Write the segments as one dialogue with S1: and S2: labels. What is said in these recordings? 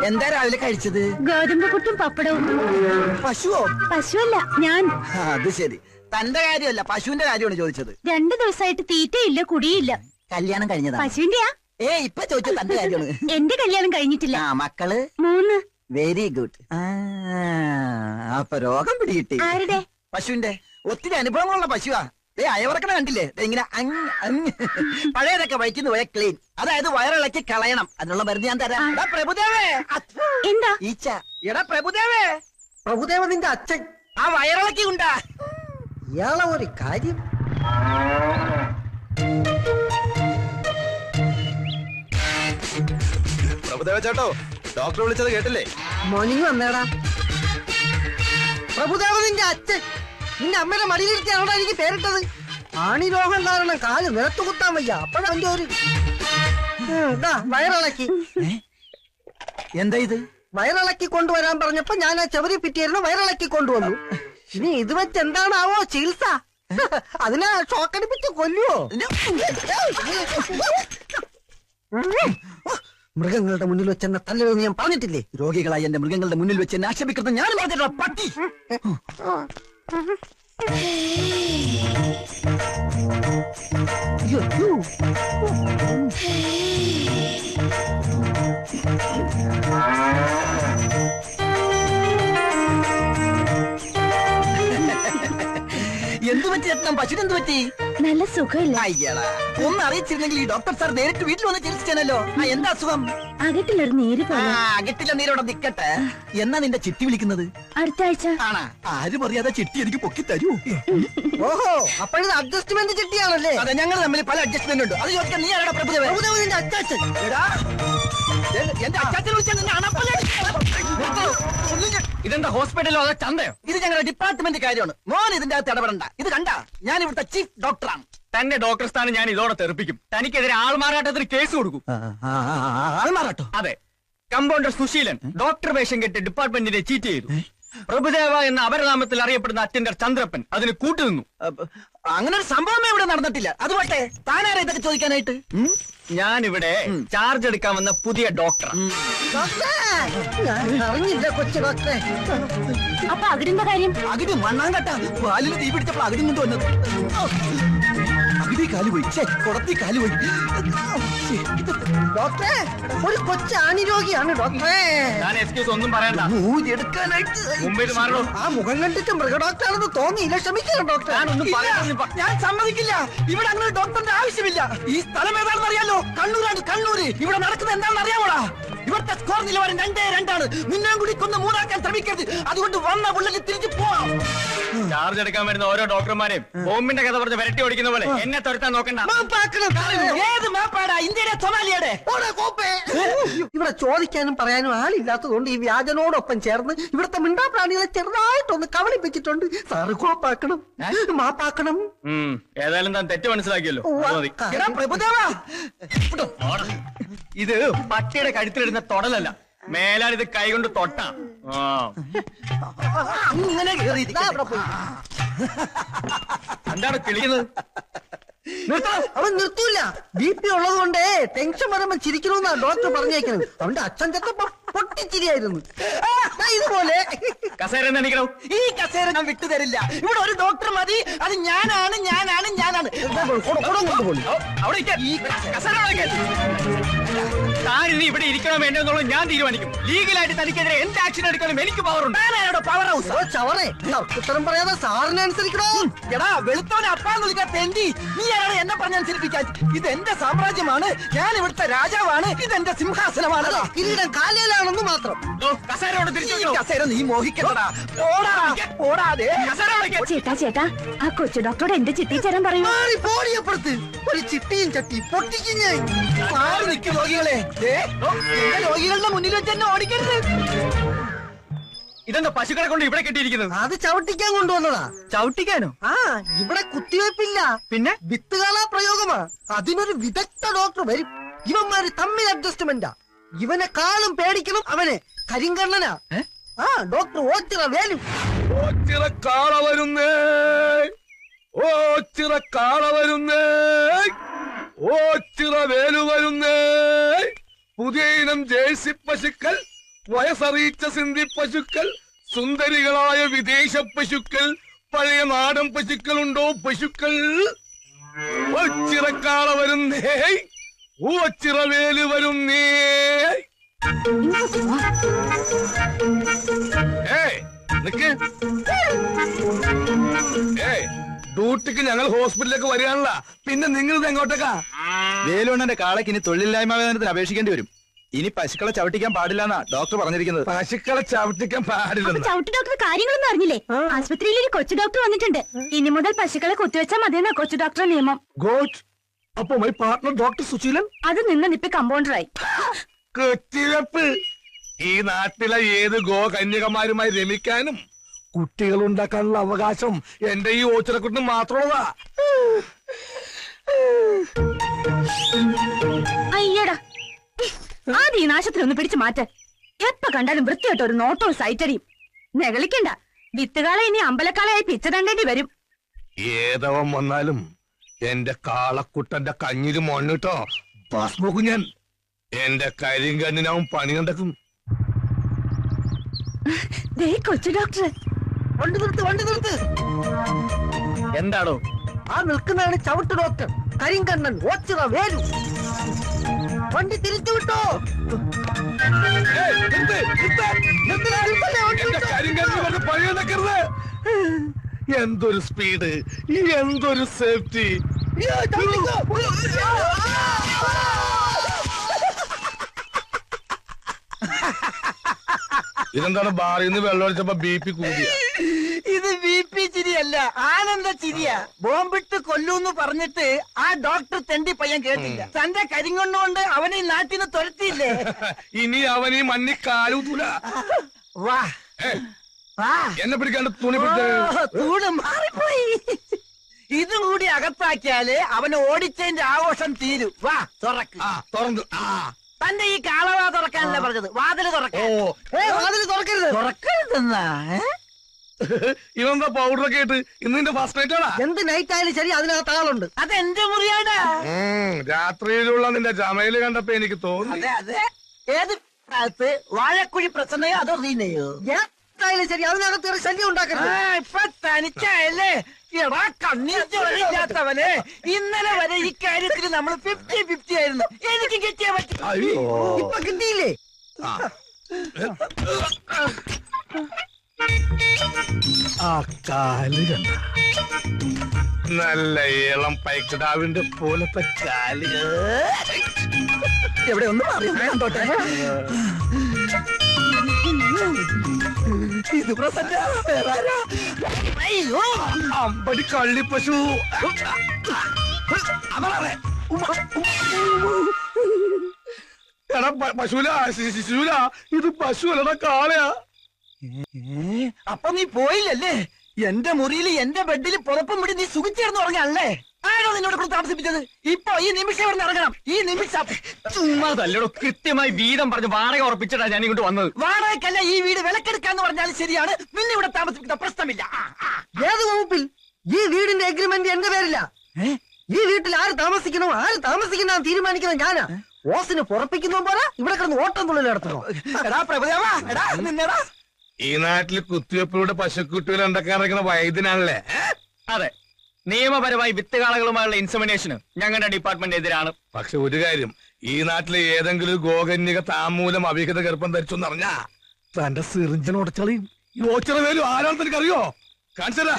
S1: എന്താ രാവിലെ കഴിച്ചത്?
S2: ഗോതമ്പ് പുട്ടും പപ്പടവും.
S1: പശുവോ?
S2: പശുവല്ല, ഞാൻ.
S1: അത് ശരി. തന്റെ കാര്യമല്ല, പശുവിന്റെ കാര്യമാണ് ചോദിച്ചത്.
S2: 2 ദിവസമായിട്ട് തീറ്റയില്ല, കുടിയില്ല.
S1: കല്യാണം കഴിഞ്ഞതാ?
S2: പശുവിന്റെയാ?
S1: ഇപ്പൊ ചോദിച്ചത് തന്റെ കാര്യമാണ്.
S2: എന്റെ കല്യാണം കഴിഞ്ഞിട്ടില്ല.
S1: മക്കള്?
S2: 3.
S1: Very good. അപ്പൊ രോഗം പിടികിട്ടി.
S2: ആരുടെ?
S1: പശുവിന്റെ. ഒത്തിരി അനുഭവങ്ങളുള്ള പശുവാ. അയവറക്കണ കണ്ടില്ലേ? ഇങ്ങനെ പഴയതൊക്കെ വഴിക്കുന്നു പോയ ക്ലീൻ. അതായത് വയറിളക്കി കളയണം. അതിനുള്ള മരുന്ന് ഞാൻ തരാം. പ്രഭുദേവേ.
S2: എന്താ?
S1: ഈച്ച. എടാ പ്രഭുദേവേ.
S3: പ്രഭുദേവ നിന്റെ അച്ഛൻ.
S1: ആ വയറിളക്കി ഉണ്ടാ.
S3: ഇയാളെ ഒരു കാര്യം.
S4: പ്രഭുദേവ ചേട്ടോ, ഡോക്ടർ വിളിച്ചത് കേട്ടില്ലേ?
S3: മോർണിംഗ് വന്നേടാ. പ്രഭുദേവ നിന്റെ അച്ഛൻ. നിന്റെ അമ്മയുടെ മടിയിലിരുത്തിയാണോ എനിക്ക് പേരിട്ടത്? ആണി രോഗം കാരണം കാല് നിലത്ത് കുത്താൻ വയ്യ. അപ്പോഴെന്റെ ഒരു വയറിളക്കി.
S1: എന്താ ഇത്?
S3: വയറിളക്കി കൊണ്ടുവരാൻ പറഞ്ഞപ്പോ ഞാൻ ആ ചെവരി പിറ്റിയായിരുന്നു, വയറിളക്കി കൊണ്ടുവന്നു. ഇനി ഇത് വെച്ച് എന്താണാവോ ചികിത്സ? അതിനെ ഷോക്കടിപ്പിച്ച് കൊല്ലുവോ? മൃഗങ്ങളുടെ മുന്നിൽ വെച്ച് എന്നെ തല്ലരുതെന്ന് ഞാൻ പറഞ്ഞിട്ടില്ലേ?
S1: രോഗികളായി എന്റെ മൃഗങ്ങളുടെ മുന്നിൽ വെച്ച് എന്നെ ആക്ഷേപിക്കുന്നത് ഞാൻ പറഞ്ഞിട്ടുള്ള പട്ടി. എന്തു പറ്റി രത്നം? പശുവിനെന്ത് പറ്റി?
S2: നല്ല സുഖമില്ല.
S1: അയ്യടാ, ഒന്ന് അറിയിച്ചിരുന്നെങ്കിൽ ഈ ഡോക്ടർ സാർ നേരിട്ട് വീട്ടിൽ വന്ന് ചികിത്സിച്ചാനല്ലോ. എന്താ അസുഖം?
S2: അകട്ടിലൊരു നീര് പോലെ.
S1: അകട്ടില്ല, നീരോടെ നിക്കട്ടെ. എന്നാ നിന്റെ ചിട്ടി വിളിക്കുന്നത്?
S2: അടുത്ത ആഴ്ച.
S1: ആണാ? ആരും അറിയാതെ ചിട്ടി എനിക്ക് പൊക്കി തരൂ.
S3: ഓഹോ, അപ്പോഴത് അഡ്ജസ്റ്റ്മെന്റ് ചിട്ടിയാണല്ലേ?
S1: അതെ, ഞങ്ങൾ തമ്മിൽ പല അഡ്ജസ്റ്റ്മെന്റ് ഉണ്ട്. അത് ചോദിക്കാൻ നീ ആരാടാ? പ്രഭുദേവ.
S3: പ്രഭുദേവ നിന്റെ അച്ചാച്ചൻ.
S1: എന്റെ അച്ചാച്ചൻ വിളിച്ചാൽ നിന്നെ അണപ്പല്ലേ?
S4: ഇതെന്താ ഹോസ്പിറ്റലോ അതോ ചന്തയോ?
S1: ഇത് ഞങ്ങളുടെ ഡിപ്പാർട്ട്മെന്റ് കാര്യമാണ്. മോൻ ഇതിന്റെ അകത്ത് ഇടപെടണ്ട. ഇത് കണ്ട, ഞാൻ ഇവിടുത്തെ ചീഫ് ഡോക്ടറാണ്.
S4: തന്നെ ഡോക്ടർ സ്ഥാനം ഞാൻ ഇതോടെ തെറിപ്പിക്കും. തനിക്കെതിരെ ആൾമാറാട്ടത്തിന് കേസ് കൊടുക്കും.
S1: ആൾമാറാട്ടോ?
S4: അതെ. കമ്പൗണ്ടർ സുശീലൻ ഡോക്ടർ വേഷം കെട്ടി ഡിപ്പാർട്ട്മെന്റിനെ ചീറ്റ് ചെയ്തു. പ്രഭുദേവ എന്ന അപരനാമത്തിൽ അറിയപ്പെടുന്ന അറ്റൻഡർ ചന്ദ്രപ്പൻ അതിന് കൂട്ടുനിന്നു.
S1: അങ്ങനെ ഒരു സംഭവമേ ഇവിടെ നടന്നിട്ടില്ല. അതുപോട്ടെ, താനാരാ ഇതൊക്കെ ചോദിക്കാനായിട്ട്?
S4: ഞാനിവിടെ ചാർജ് എടുക്കാൻ വന്ന പുതിയ ഡോക്ടർ.
S3: അറിഞ്ഞില്ല കൊച്ചു ഡോക്ടറെ.
S2: അപ്പൊ അകിടിന്റെ കാര്യം?
S1: അകിടി മണ്ണാങ്കട്ട. പാലിന് തീ പിടിച്ചപ്പോൾ അകിടി കൊണ്ട് വന്നത്. അകിടി കാലുപോയി, കുടത്തി കാലുപോയി.
S3: ഡോക്ടറെ, ഒരു കൊച്ചു ആണിരോഗിയാണ് ഡോക്ടറെ.
S4: ഞാൻ എക്സ്ക്യൂസ് ഒന്നും പറയണ്ട.
S1: എടുക്കാനായിട്ട്
S4: മുമ്പിൽ മാറണോ?
S3: ആ മുഖം കണ്ടിട്ട് മൃഗഡോക്ടറാണെന്ന് തോന്നിയില്ല. ക്ഷമിക്കണം ഡോക്ടർ.
S1: ഞാൻ സമ്മതിക്കില്ല. ഇവിടെ അങ്ങനെ ഡോക്ടറിന്റെ ആവശ്യമില്ല. ഈ സ്ഥലം ഏതാണെന്ന് അറിയാലോ? കണ്ണൂരാണ്, കണ്ണൂര്. ഇവിടെ നടക്കുന്നത് എന്താണെന്ന് അറിയാമോടാ? ഇവിടുത്തെ സ്കോർ നിലവാരം 2-2 നിന്നെ കൂടി കൊന്ന് 3 ശ്രമിക്കരുത്. അതുകൊണ്ട് വന്ന പുള്ളിക്ക് തിരിച്ചു പോവാം.
S4: ചാർജ് എടുക്കാൻ വരുന്ന ഓരോ ഡോക്ടർമാരെയും ബോംബിന്റെ കഥ പറഞ്ഞ് വരട്ടി ഓടിക്കുന്ന പോലെ എന്നെ തുരത്താൻ നോക്കണ്ട.
S1: ഏത് മാപ്പാടാ? ഇന്ത്യയുടെ സൊമാലിയുടെ?
S3: ഇവിടെ ചോദിക്കാനും പറയാനും ആളില്ലാത്തതുകൊണ്ട് ഈ വ്യാജനോടൊപ്പം ചേർന്ന് ഇവിടുത്തെ മിണ്ടാപ്രാണികളെ ചെറുതായിട്ടൊന്ന് കവളിപ്പിച്ചിട്ടുണ്ട്. സാറ് കോപ്പാക്കണം, മാപ്പാക്കണം.
S4: ഏതായാലും താൻ തെറ്റ് മനസ്സിലാക്കിയല്ലോ. ഇത് പട്ടിയുടെ കഴുത്തിലിടുന്ന തൊടലല്ല. മേലാൽ ഇത് കൈകൊണ്ട് തൊട്ടാ. എന്താണ് കിളിക്കുന്നത്?
S3: അവൻ നിർത്തൂല. BP ഉള്ളത് കൊണ്ട് ടെൻഷൻ വരുമ്പോ ചിരിക്കണമെന്നാ ഡോക്ടർ പറഞ്ഞേക്കുന്നത്. അവന്റെ അച്ഛൻ ചെന്നപ്പോ പൊട്ടിച്ചിരിയായിരുന്നു. ഇതുപോലെ
S4: കസേര എണീക്കണോ?
S1: ഈ കസേര ഞാൻ വിട്ടുതരില്ല. ഇവിടെ ഒരു ഡോക്ടർ മതി. അത് ഞാനാണ്.
S4: താനിനി ഇവിടെ ഇരിക്കണം വേണ്ടെന്നുള്ളത് ഞാൻ തീരുമാനിക്കും. ലീഗലായിട്ട് തനിക്കെതിരെ എന്ത് ആക്ഷൻ എടുക്കണം എനിക്ക് പവറുണ്ട്.
S1: പവർ ഹൗസ്
S3: ചവറേ, ഉത്തരം പറയാതെ സാറിനെ അനുസരിക്കണോ?
S1: എടാ വെളുത്തോനെ അപ്പാന്ന് വിളിക്കാൻ തെണ്ടി. നീ ആരാണ് എന്നെ പറഞ്ഞനുസരിപ്പിക്കാൻ? ഇത് എന്റെ സാമ്രാജ്യമാണ്. ഞാൻ ഇവിടുത്തെ രാജാവാണ്. ഇതെന്റെ സിംഹാസനമാണ്.
S3: കിരീടം കാലയിലാണെന്ന് മാത്രം.
S4: കസേരയോട് തിരിച്ചു
S1: കസേര നീ മോഹിക്കണ്ടടാ. ഓടാതെ
S2: ചേട്ടാ, ആ കൊച്ചു ഡോക്ടറോട് എന്റെ ചിട്ടി ചേരാൻ പറയൂ.
S3: പോടിയപ്പുറത്ത് ഒരു ചിട്ടിയും ചട്ടി പൊട്ടിക്കും ഞാൻ.
S1: രോഗികളെ, രോഗികളുടെ മുന്നിൽ വെച്ച് എന്നെ ഓടിക്കരുത്.
S4: ഇതെന്താ പശുക്കളെ കൊണ്ട് ഇവിടെ കെട്ടിയിരിക്കുന്നത്?
S3: അത് ചവിട്ടിക്കാൻ കൊണ്ടുവന്നതാ.
S4: ചവിട്ടിക്കാനോ?
S3: ഇവിടെ കുത്തിവെപ്പില്ല,
S4: പിന്നെ
S3: വിത്തുകാളാ പ്രയോഗമാ. അതിനൊരു വിദഗ്ധ ഡോക്ടർ വരും. ഇവന്മാര് തമ്മിൽ അഡ്ജസ്റ്റ്മെന്റാ. ഇവനെ കാളും പേടിക്കണം അവനെ. കരിങ്കണ്ണനാ. ഡോക്ടർ ഓച്ചിറ വേലു.
S4: ഓച്ചിറ കാള വരുന്നേ, ഓച്ചിറ കാള വരുന്നേ, ഓച്ചിറ വേലു വരുന്നേ. പുതിയ ഇനം ജേഴ്സി പശുക്കൾ
S5: വയസ്സറിയിച്ച സിന്ധി പശുക്കൾ, സുന്ദരികളായ വിദേശ പശുക്കൾ, പഴയ നാടൻ പശുക്കളുണ്ടോ പശുക്കൾ? ഒച്ചിറക്കാള വരുന്നേ, ഓച്ചിറവേല് വരുന്നേ. നിക്ക്. ഡ്യൂട്ടിക്ക് ഞങ്ങൾ ഹോസ്പിറ്റലിലേക്ക് വരികയാണല്ല, പിന്നെ നിങ്ങൾ ഇത് എങ്ങോട്ടേക്കാ?
S1: വേലുണ്ണന്റെ കാളയ്ക്ക് ഇനി തൊഴിലില്ലായ്മ വേതനത്തിന് അപേക്ഷിക്കേണ്ടി വരും. ഇനി പശുക്കളെ ചവിട്ടിക്കാൻ പാടില്ലെന്നാ ഡോക്ടർ പറഞ്ഞിരിക്കുന്നത്.
S5: പശുക്കളെ ചവിട്ടിക്കാൻ പാടില്ലെന്ന്.
S2: ചവിട്ട് ഡോക്ടർ കാര്യങ്ങളൊന്നും അറിഞ്ഞില്ലേ? ആശുപത്രിയിൽ ഒരു കൊച്ചു ഡോക്ടർ വന്നിട്ടുണ്ട്. ഇനി മുതൽ പശുക്കളെ കുത്തിവെച്ചാൽ മതിയെന്നാ കൊച്ചു ഡോക്ടർ നിയമം.
S5: ഗോഡ്. അപ്പൊ മൈ പാർട്ണർ ഡോക്ടർ സുശീലൻ
S2: അത് നിന്ന് നിപ്പി കമ്പൗണ്ടറായി.
S5: കുത്തിവെപ്പ്. ഈ നാട്ടിലെ ഏത് കന്യകമാരുമായി രമിക്കാനും കുട്ടികൾ ഉണ്ടാക്കാനുള്ള അവകാശം എന്റെ ഈ ഓച്ചിറക്കുട്ടിന് മാത്രമുള്ളതാ.
S2: അയ്യടാ, ആദ്യം ഈ നാശത്തിൽ ഒന്ന് പിടിച്ചു മാറ്റ. എപ്പ കണ്ടാലും വൃത്തിയായിട്ട് ഒരു നോട്ടവും സൈറ്റടിയും. നെകളിക്കണ്ട, വിത്തുകാളെ ഇനി അമ്പലക്കാളയായി പിച്ച തണ്ടേണ്ടി വരും.
S5: ഏതവൻ വന്നാലും എന്റെ കാളക്കുട്ടന്റെ കഞ്ഞില് മണ്ണിട്ടോ ഭസ്മോക്കും ഞാൻ. എന്റെ കരിങ്കണ്ണിനവൻ പണി കണ്ടക്കും.
S2: കൊച്ചു ഡോക്ടർ.
S3: വണ്ടി നിർത്ത്.
S4: എന്താണോ
S3: ആ നിൽക്കുന്നതാണ് ചവിട്ട് ഡോക്ടർ കരിങ്കണ്ണൻ ഓച്ചിറ വേലു. വണ്ടി തിരിച്ചു വിട്ടോ.
S5: പണി കണ്ടക്കരുത്. എന്തൊരു സ്പീഡ്, എന്തൊരു സേഫ്റ്റി. ഇതെന്താണ് ബാറിൽ നിന്ന് വെള്ളം ഒഴിച്ചപ്പോ BP കൂടിയ?
S1: ഇത് BP ചിരിയല്ല, ആനന്ദ ചിരിയാ. ബോംബിട്ട് കൊല്ലൂന്ന് പറഞ്ഞിട്ട് ആ ഡോക്ടർ തെണ്ടി പയ്യൻ കേട്ടില്ല. തന്റെ കരിങ്കൊണ്ടുകൊണ്ട് അവനെ ഈ നാട്ടിൽ നിന്ന് തുരത്തിയില്ലേ?
S5: ഇനി അവനീ മണ്ണി കാലൂത്തൂല.
S1: വാ വാ.
S5: എന്നെ പിടിക്കാണ്ട് തുണി പിടിച്ച
S1: തൂണ് മാറിപ്പോയി. ഇതും കൂടി അകത്താക്കിയാല് അവനെ ഓടിച്ചതിന്റെ ആഘോഷം തീരും. വാ തുറക്ക്.
S5: തുറന്നു.
S1: തന്റെ ഈ കാളവാ തുറക്കാനല്ല പറഞ്ഞത്, വാതില് തുറക്കാൻ.
S3: വാതിൽ തുറക്കരുത്.
S1: തുറക്കരുതെന്നാ?
S5: ഇവന്താ പൗഡറൊക്കെ ഇട്ട് ഇന്നിന്റെ ഫസ്റ്റ് നൈറ്റ് ആണാ?
S3: എന്ത് നൈറ്റ് ആയാലും ശരി അതിനകത്ത് ആളുണ്ട്.
S1: അതെന്റെ മുറിയാടാ.
S5: രാത്രിയിലുള്ള നിന്റെ ജമയില് കണ്ടപ്പോ എനിക്ക് തോന്നി.
S1: അതെ അതെ. ഏത് കാലത്ത് വാഴക്കുഴി പ്രസന്നയോ അതോ റീനയോ?
S3: ഏതായാലും ശരി അതിനകത്ത് ഒരു ശല്യം ഉണ്ടാക്കരുത്.
S1: ഇപ്പൊ തനിച്ചായല്ലേ? എടാ കണ്ണീർ ചോരയില്ലാത്തവനെ, ഇന്നലെ വരെ ഈ കാര്യത്തിൽ നമ്മൾ 50-50 ആയിരുന്നു. എനിക്ക് കിട്ടിയാ പറ്റും.
S3: ഇപ്പൊ കിട്ടിയില്ലേ?
S5: ആ കാല് കണ്ട നല്ല ഇളം പൈക്കിടാവിന്റെ പോലത്തെ കാല്.
S1: എവിടെ ഒന്ന് കണ്ടോട്ടെ. ഇത് പ്രസന്ന. അയ്യോ
S5: അമ്പടി കള്ളി പശു. എടാ പശുല, ശിശുല, ഇത് പശു അല്ലടാ കാളയാ.
S1: അപ്പൊ നീ പോയില്ലല്ലേ? എന്റെ മുറിയിൽ എന്റെ ബെഡിൽ പുറപ്പും പിടി നീ സുഖിച്ചേർന്ന് ഉറങ്ങാനല്ലേ? ആരോ നിന്നോട് കൂടെ താമസിപ്പിച്ചത്? ഇപ്പൊ ഈ നിമിഷം ഇവിടെ ഇറങ്ങണം. ഈ നിമിഷം.
S4: ചുമ്മാതല്ലോ, കൃത്യമായി വീതം പറഞ്ഞ് വാടക ഉറപ്പിച്ചിട്ടാ ഞാൻ ഇങ്ങോട്ട് വന്നത്.
S1: വാടകയ്ക്കല്ല, ഈ വീട് വിലക്കെടുക്കാന്ന് പറഞ്ഞാലും ശരിയാണ്. നിന്നെ ഇവിടെ താമസിപ്പിക്കുന്ന പ്രശ്നമില്ല.
S3: ഏത് വകുപ്പിൽ? ഈ വീടിന്റെ എഗ്രിമെന്റ് എന്റെ പേരില്ല. ഈ വീട്ടിൽ ആര് താമസിക്കണോ ആര് താമസിക്കണോ തീരുമാനിക്കുന്നത് ഞാനാ. ഓസിന് പുറപ്പിക്കുന്നോ പോലെ ഇവിടെ കിടന്ന് ഓട്ടം തുള്ളൽ നടത്തണോ?
S1: എടാ പ്രഭുദേവാ, എടാ നിന്നെടാ.
S5: ഈ നാട്ടിൽ കുത്തിവെപ്പിലൂടെ പശുക്കുട്ടികൾ ഉണ്ടാക്കാൻ ഇറക്കുന്ന വൈദ്യനാണല്ലേ?
S4: അതെ, നിയമപരമായി വിത്തുകാളകളുമായുള്ള ഇൻസെമിനേഷന് ഞങ്ങളുടെ ഡിപ്പാർട്ട്മെന്റ് എതിരാണ്.
S5: പക്ഷെ ഒരു കാര്യം, ഈ നാട്ടിലെ ഏതെങ്കിലും ഗോകന്യക താമൂലം അവിഹിത ഗർഭം ധരിച്ചെന്ന് അറിഞ്ഞാ തന്റെ സിറിഞ്ചനോടച്ചളിയും. ഈ ഓച്ചിറ വേലും ആരാണെന്ന് എനിക്കറിയോ? കാണിച്ചരാ.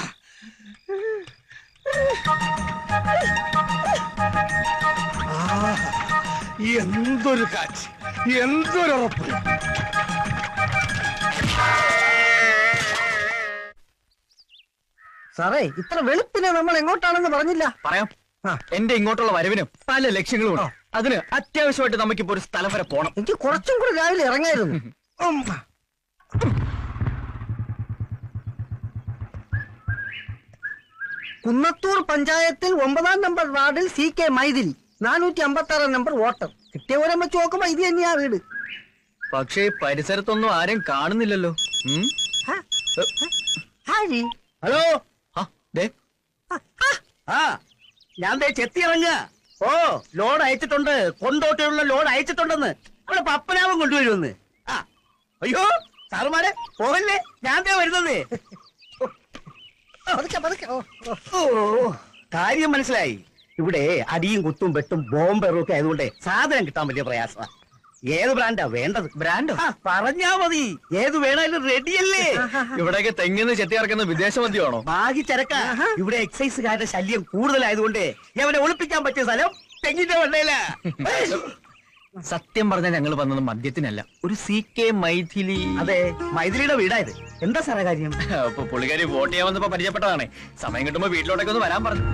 S5: എന്തൊരു കാറ്റ്, എന്തൊരുറപ്പ്.
S3: സാറേ, ഇത്ര വെളുപ്പിനെ നമ്മൾ എങ്ങോട്ടാണെന്ന് പറഞ്ഞില്ല.
S4: പറയാം. എന്റെ ഇങ്ങോട്ടുള്ള വരവിന് പല ലക്ഷ്യങ്ങളും ഉണ്ട്. അതിന് അത്യാവശ്യമായിട്ട് നമുക്കിപ്പോ ഒരു സ്ഥലം വരെ പോണം.
S3: എനിക്ക് കുറച്ചും കൂടി രാവിലെ ഇറങ്ങായിരുന്നു. കുന്നത്തൂർ പഞ്ചായത്തിൽ 9-ാം നമ്പർ വാർഡിൽ CK മൈതിരി 456 നമ്പർ വോട്ടർ. കിട്ടിയ ഓരം വെച്ച് നോക്കുമ്പോ ഇത് തന്നെയാ വീട്.
S4: പക്ഷേ പരിസരത്തൊന്നും ആരും കാണുന്നില്ലല്ലോ.
S1: ഹലോ. ഞാൻ ചെത്തി ഇറങ്ങ. ഓ, ലോഡ് അയച്ചിട്ടുണ്ട്. കൊണ്ടോട്ടുള്ള ലോഡ് അയച്ചിട്ടുണ്ടെന്ന്. അവിടെ പപ്പനാവും കൊണ്ടുവരുമെന്ന്. അയ്യോ സാറുമാരെ പോകല്ലേ, ഞാൻ വരുന്നേ.
S3: പതുക്കെ പതുക്കെ.
S1: ഓ കാര്യം മനസ്സിലായി. ഇവിടെ അടിയും കുത്തും വെട്ടും ബോംബെറും ഒക്കെ ആയതുകൊണ്ട് സാധനം കിട്ടാൻ വലിയ പ്രയാസമാണ്. ഏത് ബ്രാൻഡാ വേണ്ടത്?
S4: ബ്രാൻഡോ?
S1: പറഞ്ഞാ മതി, ഏത് വേണേലും റെഡിയല്ലേ.
S4: ഇവിടെയൊക്കെ തെങ്ങിന്ന് ചെത്തി ഇറക്കുന്ന വിദേശ മദ്യമാണോ?
S1: ബാഗി ചരക്ക. ഇവിടെ എക്സൈസുകാരുടെ ശല്യം കൂടുതലായതുകൊണ്ട് അവനെ ഒളിപ്പിക്കാൻ പറ്റിയ സ്ഥലം തെങ്ങിന്റെ വണ്ടയില.
S4: സത്യം പറഞ്ഞാൽ ഞങ്ങൾ വന്നത് മദ്യത്തിനല്ല, ഒരു CK മൈഥിലി.
S1: അതെ, മൈഥിലിയുടെ വീടായത്. എന്താ സാറേ കാര്യം?
S4: അപ്പൊ പുള്ളിക്കാരി വോട്ട് ചെയ്യാൻ വന്നപ്പോ പരിചയപ്പെട്ടതാണ്. സമയം കിട്ടുമ്പോ വീട്ടിലോട്ടൊക്കെ ഒന്ന് വരാൻ പറഞ്ഞു.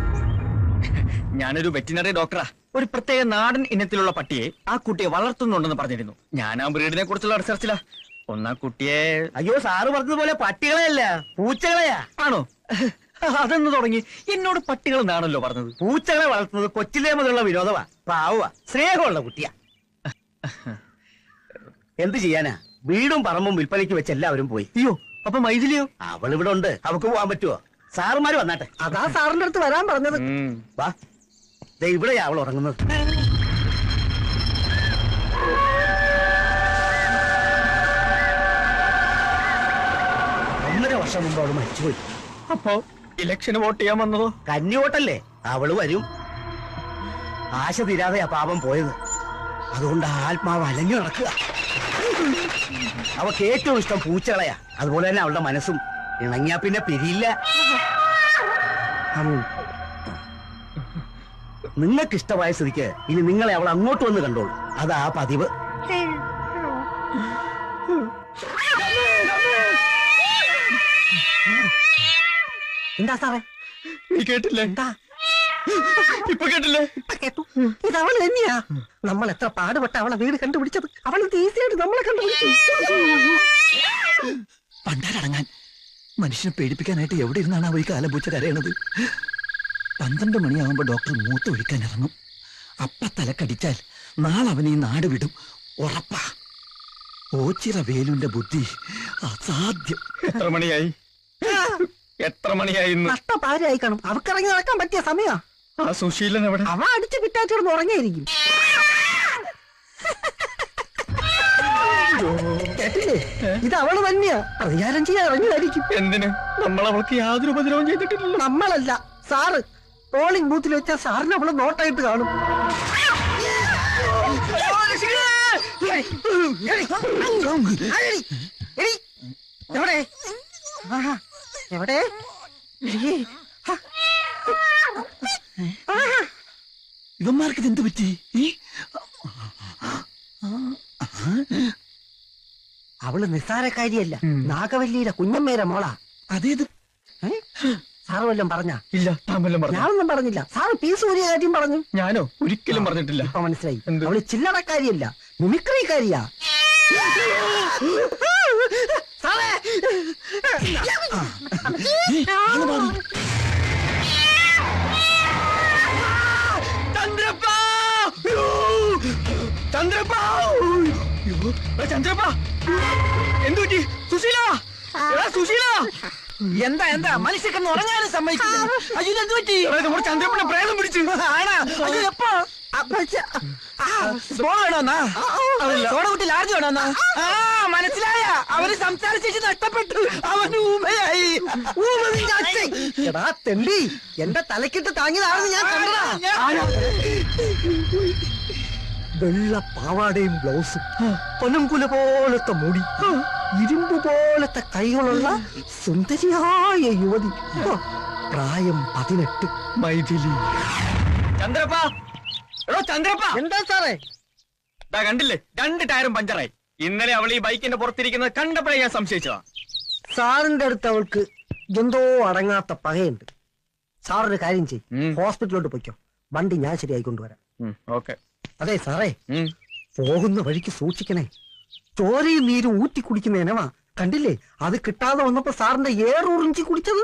S4: ഞാനൊരു വെറ്റിനറി ഡോക്ടറാ. ഒരു പ്രത്യേക നാടൻ ഇനത്തിലുള്ള പട്ടിയെ ആ കുട്ടിയെ വളർത്തുന്നുണ്ടെന്ന് പറഞ്ഞിരുന്നു. ഞാൻ ആ ബ്രീഡിനെ കുറിച്ചുള്ള റിസർച്ചിലാ. ഒന്നാ കുട്ടിയെ.
S1: അയ്യോ, സാറ് പറഞ്ഞതുപോലെ പട്ടികളെയല്ല, പൂച്ചകളെയാ.
S4: ആണോ? അതെന്ന് തുടങ്ങി? എന്നോട് പട്ടികൾ എന്നാണല്ലോ പറഞ്ഞത്.
S1: പൂച്ചകളെ വളർത്തുന്നത് കൊച്ചിലേ മുതലുള്ള വിനോദമാ. പാവ സ്നേഹമുള്ള കുട്ടിയാ. എന്ത് ചെയ്യാനാ, വീടും പറമ്പും വിൽപ്പനയ്ക്ക് വെച്ച് എല്ലാവരും പോയി.
S4: അയ്യോ, അപ്പൊ മൈഥിലിയോ?
S1: അവൾ ഇവിടെ ഉണ്ട്, അവക്ക് പോവാൻ പറ്റുമോ? സാറുമാര് വന്നാട്ടെ.
S3: അതാ സാറിന്റെ അടുത്ത് വരാൻ പറഞ്ഞത്.
S1: വാ, ദേ ഇവിടെയാ അവൾ ഉറങ്ങുന്നത്. 1.5 വർഷം മുമ്പ് അവള് മരിച്ചുപോയി.
S4: അപ്പോ ഇലക്ഷന് വോട്ട് ചെയ്യാൻ വന്നതോ?
S1: കന്നി വോട്ടല്ലേ, അവള് വരും. ആശ തീരാതെയാ പാപം പോയത്. അതുകൊണ്ട് ആത്മാവ് അലഞ്ഞു നടക്കുക. അവക്ക് ഏറ്റവും ഇഷ്ടം പൂച്ചകളെയാ. അതുപോലെ തന്നെ അവളുടെ മനസ്സും. ഇണങ്ങിയാ പിന്നെ പിരിയില്ല. നിങ്ങൾക്ക് ഇഷ്ടമായ സ്ഥിതിക്ക് ഇനി നിങ്ങളെ അവൾ അങ്ങോട്ട് വന്ന് കണ്ടോളൂ. അതാ പതിവ്.
S3: എന്താ സാറേ?
S4: നീ കേട്ടില്ലേ?
S3: എന്താ
S4: ഇപ്പൊ കേട്ടില്ലേ?
S3: കേട്ടു. ഇത് അവള് തന്നെയാ. നമ്മൾ എത്ര പാടുപെട്ട അവളെ വീട് കണ്ടുപിടിച്ചത്. അവള് ഈസിയായിട്ട് നമ്മളെ കണ്ടുപിടിച്ചു.
S6: പണ്ടാരടങ്ങാൻ മനുഷ്യനെ പേടിപ്പിക്കാനായിട്ട് എവിടെ ഇരുന്നാണ് അവ ഈ കാലപൂച്ച കരയണത്? 12 മണിയാവുമ്പോ ഡോക്ടർ മൂത്ത് ഒഴിക്കാൻ ഇറങ്ങും. അപ്പ തലക്കടിച്ചാൽ നാളെ അവൻ ഈ നാട് വിടും, ഉറപ്പാ. ഓച്ചിറ വേലുന്റെ ബുദ്ധി അസാധ്യം.
S4: എത്ര മണിയായി? എത്ര മണിയായി?
S3: നഷ്ടപാരായി കാണും. അവക്കിറങ്ങി നടക്കാൻ പറ്റിയ സമയാ.
S4: ആ സുശീലൻ എവിടെ?
S3: അവ അടിച്ച് പിറ്റാച്ചിടന്ന് ഉറങ്ങിയായിരിക്കും. കേട്ടില്ലേ? ഇത് അവള് തന്നെയാ. പ്രതികാരം ചെയ്യാൻ ഇറങ്ങിയതായിരിക്കും.
S4: എന്തിന്? നമ്മൾ അവൾക്ക് യാതൊരു ഉപദ്രവം ചെയ്തിട്ടില്ലല്ലോ.
S3: നമ്മളല്ല, സാറ്. പോളിംഗ് ബൂത്തിൽ വെച്ചാൽ സാറിന് അവള് നോട്ടായിട്ട് കാണും. എവിടെ എവിടെ?
S6: ഇവന്മാർക്ക് ഇതെന്ത് പറ്റി?
S3: അവള് നിസ്സാരക്കാരിയല്ല, നാഗവല്ലിയുടെ കുഞ്ഞമ്മേരെ മോളാ.
S6: അതേത്?
S3: സാറ് വല്ലതും പറഞ്ഞ?
S4: ഇല്ല, താൻ വല്ലതും പറഞ്ഞു?
S3: ഞാനൊന്നും പറഞ്ഞില്ല. സാറ് പീസ് ഊരിയ കാര്യം പറഞ്ഞു.
S4: ഞാനോ? ഒരിക്കലും പറഞ്ഞിട്ടില്ല.
S3: ഇപ്പൊ മനസ്സിലായി.
S4: എന്ത്?
S3: അവള് ചില്ലറക്കാരിയല്ല, മിമിക്രിക്കാരിയാ. സാറേ,
S4: ചന്ദ്രപ്പ, എന്തുപറ്റി? സുശീല, സുശീല,
S1: എന്താ എന്താ മനുഷ്യക്കെന്ന് ഉറങ്ങാനും സമ്മതിക്കില്ല. അയ്യോ, എന്ത് പറ്റി?
S4: നമ്മുടെ ചന്ദ്രപ്പനെ പ്രേതം പിടിച്ചു.
S1: ആണാ? അയ്യോ, എപ്പോ? സോഡ വേണോന്നാ? സോഡ കുട്ടി ലാർജ് വേണോന്നാ? ആ, മനസ്സിലായ. അവന് സംസാരിച്ചു നഷ്ടപ്പെട്ടു. അവന് ഊമയായി.
S3: എടാ തെണ്ടി, എന്റെ തലക്കിട്ട് താങ്ങിയതാണെന്ന് ഞാൻ കണ്ടതാ. വെള്ള പാവാടയും ബ്ലൗസും, പനംകുല പോലത്തെ മുടി, ഇരുമ്പ് പോലത്തെ കൈകളുള്ള സുന്ദരിയായ യുവതി. പ്രായം 18.
S4: മൈഥിലി. ചന്ദ്രപ്പ, എടോ ചന്ദ്രപ്പ.
S3: എന്താ സാറേ?
S4: കണ്ടില്ലേ, 2 ടയറും പഞ്ചറായി. ഇന്നലെ അവൾ ഈ ബൈക്കിന്റെ പുറത്തിരിക്കുന്നത് കണ്ടപ്പോഴേ ഞാൻ സംശയിച്ചതാ.
S3: സാറിന്റെ അടുത്ത് അവൾക്ക് എന്തോ അടങ്ങാത്ത പകയുണ്ട്. സാറൊരു കാര്യം ചെയ്യും, ഹോസ്പിറ്റലിലോട്ട് പൊയ്ക്കോ. വണ്ടി ഞാൻ ശരിയായി കൊണ്ടുവരാം.
S4: ഓക്കെ.
S3: അതെ സാറേ, പോകുന്ന വഴിക്ക് സൂക്ഷിക്കണേ. ചോരയും നീരും ഊറ്റി കുടിക്കുന്ന ഇനവാ. കണ്ടില്ലേ, അത് കിട്ടാതെ വന്നപ്പോ സാറിന്റെ ഏറുറിഞ്ചി കുടിച്ചത്.